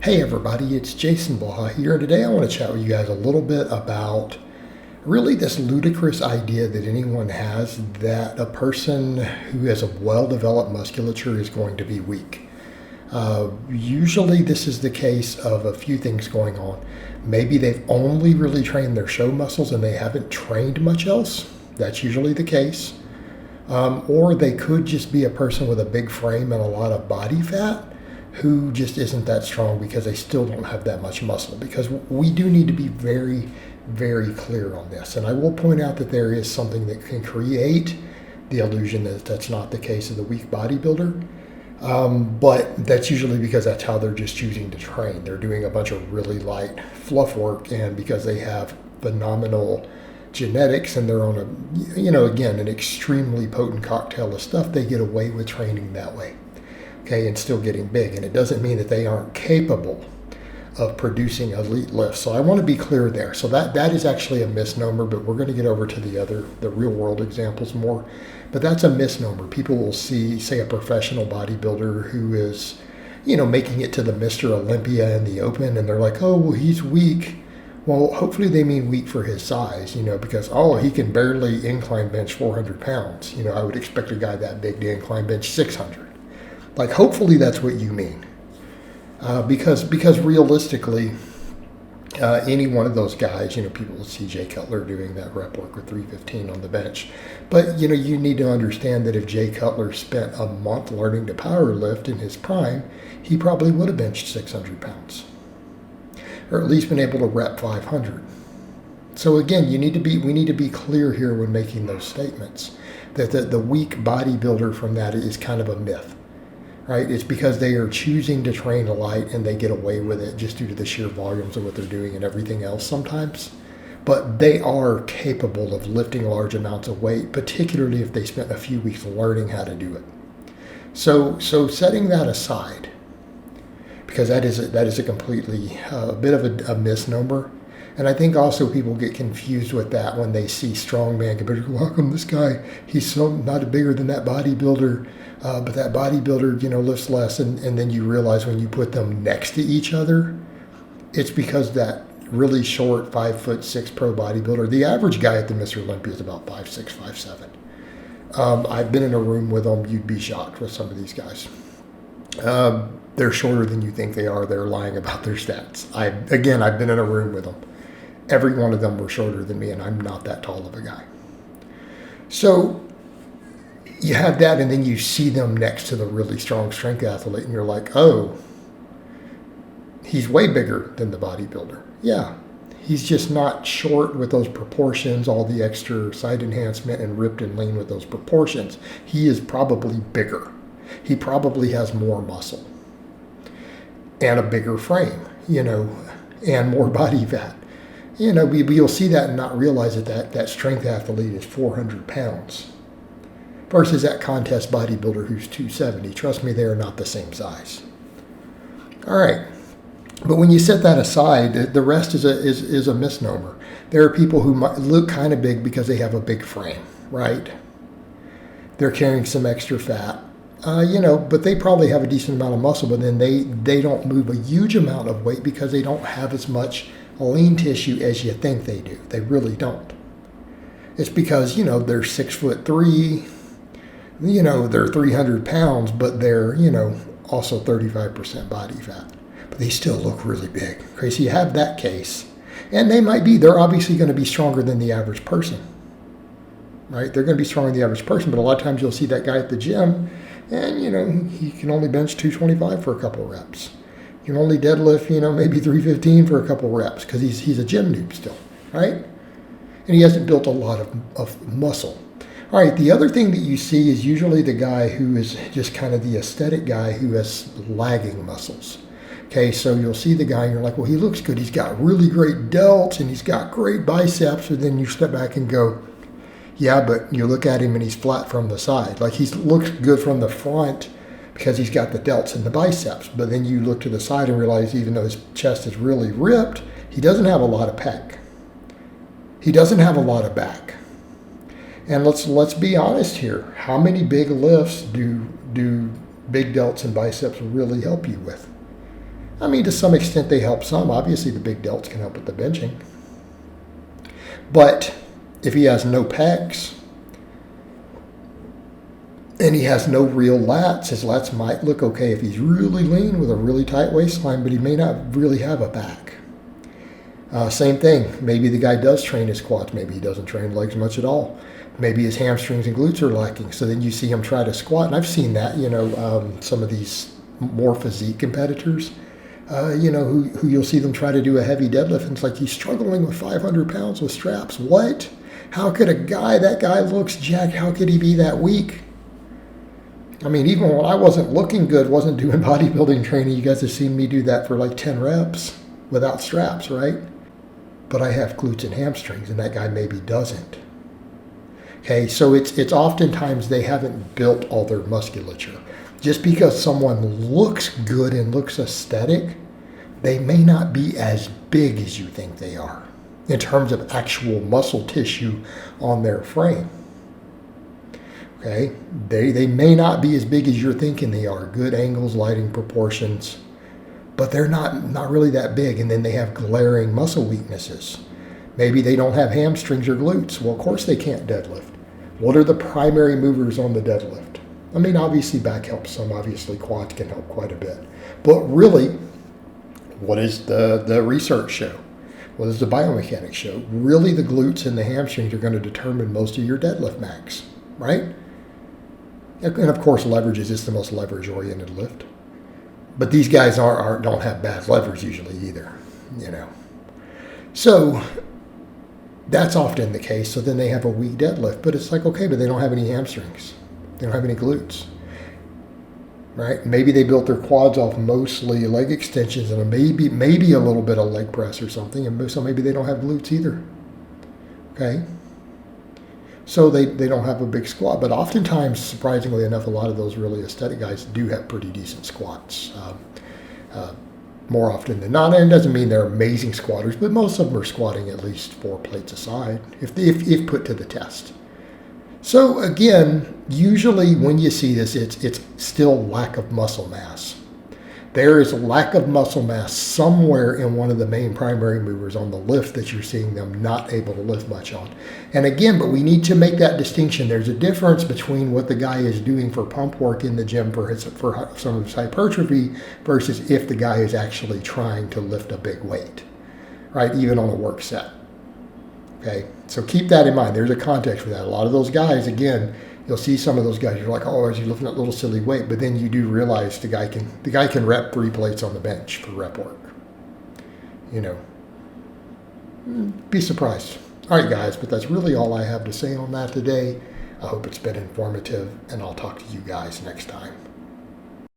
Hey everybody, it's Jason Blaha here, and today I want to chat with you guys a little bit about really this ludicrous idea that anyone has that a person who has a well-developed musculature is going to be weak. Usually this is the case of a few things going on. Maybe they've only really trained their show muscles and they haven't trained much else. That's usually the case. Or they could just be a person with a big frame and a lot of body fat who just isn't that strong because they still don't have that much muscle. Because we do need to be very, very clear on this. And I will point out that there is something that can create the illusion that that's not the case of the weak bodybuilder. But that's usually because that's how they're just choosing to train. They're doing a bunch of really light fluff work, and because they have phenomenal genetics and they're on again, an extremely potent cocktail of stuff, they get away with training that way. Okay, and still getting big. And it doesn't mean that they aren't capable of producing elite lifts. So I want to be clear there. So that is actually a misnomer, but we're going to get over to the real world examples more. But that's a misnomer. People will see, say, a professional bodybuilder who is, making it to the Mr. Olympia in the open, and they're like, oh, well, he's weak. Well, hopefully they mean weak for his size, because, he can barely incline bench 400 pounds. I would expect a guy that big to incline bench 600. Like, hopefully that's what you mean. Because realistically, any one of those guys, people will see Jay Cutler doing that rep work with 315 on the bench. But, you need to understand that if Jay Cutler spent a month learning to power lift in his prime, he probably would have benched 600 pounds. Or at least been able to rep 500. So again, we need to be clear here when making those statements, that the weak bodybuilder from that is kind of a myth. Right? It's because they are choosing to train light and they get away with it just due to the sheer volumes of what they're doing and everything else sometimes. But they are capable of lifting large amounts of weight, particularly if they spent a few weeks learning how to do it. So setting that aside, because that is a completely a bit of a misnomer. And I think also people get confused with that when they see strongman compared to, how come this guy, he's so not bigger than that bodybuilder, but that bodybuilder, lifts less. And then you realize when you put them next to each other, it's because that really short 5'6" pro bodybuilder, the average guy at the Mr. Olympia is about 5'6", 5'7". I've been in a room with them. You'd be shocked with some of these guys. They're shorter than you think they are. They're lying about their stats. I've been in a room with them. Every one of them were shorter than me, and I'm not that tall of a guy. So you have that, and then you see them next to the really strong strength athlete, and you're like, oh, he's way bigger than the bodybuilder. Yeah, he's just not short with those proportions, all the extra side enhancement, and ripped and lean with those proportions. He is probably bigger. He probably has more muscle and a bigger frame, and more body fat. You'll see that and not realize that strength athlete is 400 pounds versus that contest bodybuilder who's 270. Trust me, they are not the same size. All right. But when you set that aside, the rest is a misnomer. There are people who might look kind of big because they have a big frame, right? They're carrying some extra fat, but they probably have a decent amount of muscle, but then they don't move a huge amount of weight because they don't have as much lean tissue as you think they do. They really don't. It's because, they're 6'3", they're 300 pounds, but they're, also 35% body fat. But they still look really big. Okay, so you have that case. And they're obviously going to be stronger than the average person. Right? They're going to be stronger than the average person, but a lot of times you'll see that guy at the gym, and, he can only bench 225 for a couple reps. You can only deadlift, maybe 315 for a couple reps because he's a gym noob still, right? And he hasn't built a lot of muscle. All right, the other thing that you see is usually the guy who is just kind of the aesthetic guy who has lagging muscles. Okay, so you'll see the guy and you're like, well, he looks good. He's got really great delts and he's got great biceps. And then you step back and go, yeah, but you look at him and he's flat from the side. Like he looks good from the front because he's got the delts and the biceps. But then you look to the side and realize even though his chest is really ripped, he doesn't have a lot of pec. He doesn't have a lot of back. And let's be honest here. How many big lifts do big delts and biceps really help you with? I mean, to some extent they help some. Obviously the big delts can help with the benching. But if he has no pecs and he has no real lats, his lats might look okay if he's really lean with a really tight waistline, but he may not really have a back. Same thing. Maybe the guy does train his quads. Maybe he doesn't train legs much at all. Maybe his hamstrings and glutes are lacking. So then you see him try to squat. And I've seen that, some of these more physique competitors, who you'll see them try to do a heavy deadlift. And it's like he's struggling with 500 pounds with straps. What? How could that guy looks jacked. How could he be that weak? I mean, even when I wasn't looking good, wasn't doing bodybuilding training, you guys have seen me do that for like 10 reps without straps, right? But I have glutes and hamstrings, and that guy maybe doesn't. Okay, so it's oftentimes they haven't built all their musculature. Just because someone looks good and looks aesthetic, they may not be as big as you think they are in terms of actual muscle tissue on their frame. Okay, they may not be as big as you're thinking they are. Good angles, lighting, proportions. But they're not really that big, and then they have glaring muscle weaknesses. Maybe they don't have hamstrings or glutes. Well, of course they can't deadlift. What are the primary movers on the deadlift? I mean, obviously back helps some. Obviously quads can help quite a bit. But really, what does the research show? What does the biomechanics show? Really, the glutes and the hamstrings are going to determine most of your deadlift max, right? And of course, leverage is just the most leverage-oriented lift. But these guys don't have bad leverage usually either, So that's often the case. So then they have a weak deadlift. But it's like, okay, but they don't have any hamstrings. They don't have any glutes, right? Maybe they built their quads off mostly leg extensions and maybe a little bit of leg press or something. And so maybe they don't have glutes either, okay? So they don't have a big squat. But oftentimes, surprisingly enough, a lot of those really aesthetic guys do have pretty decent squats. More often than not. And it doesn't mean they're amazing squatters, but most of them are squatting at least 4 plates a side if put to the test. So again, usually when you see this, it's still lack of muscle mass. There is a lack of muscle mass somewhere in one of the main primary movers on the lift that you're seeing them not able to lift much on. And again, but we need to make that distinction. There's a difference between what the guy is doing for pump work in the gym for some of his hypertrophy versus if the guy is actually trying to lift a big weight, right? Even on a work set. Okay, so keep that in mind. There's a context for that. A lot of those guys, again, you'll see some of those guys, you're like, oh, is he lifting that little silly weight? But then you do realize the guy can rep 3 plates on the bench for rep work. Be surprised. All right, guys, but that's really all I have to say on that today. I hope it's been informative, and I'll talk to you guys next time.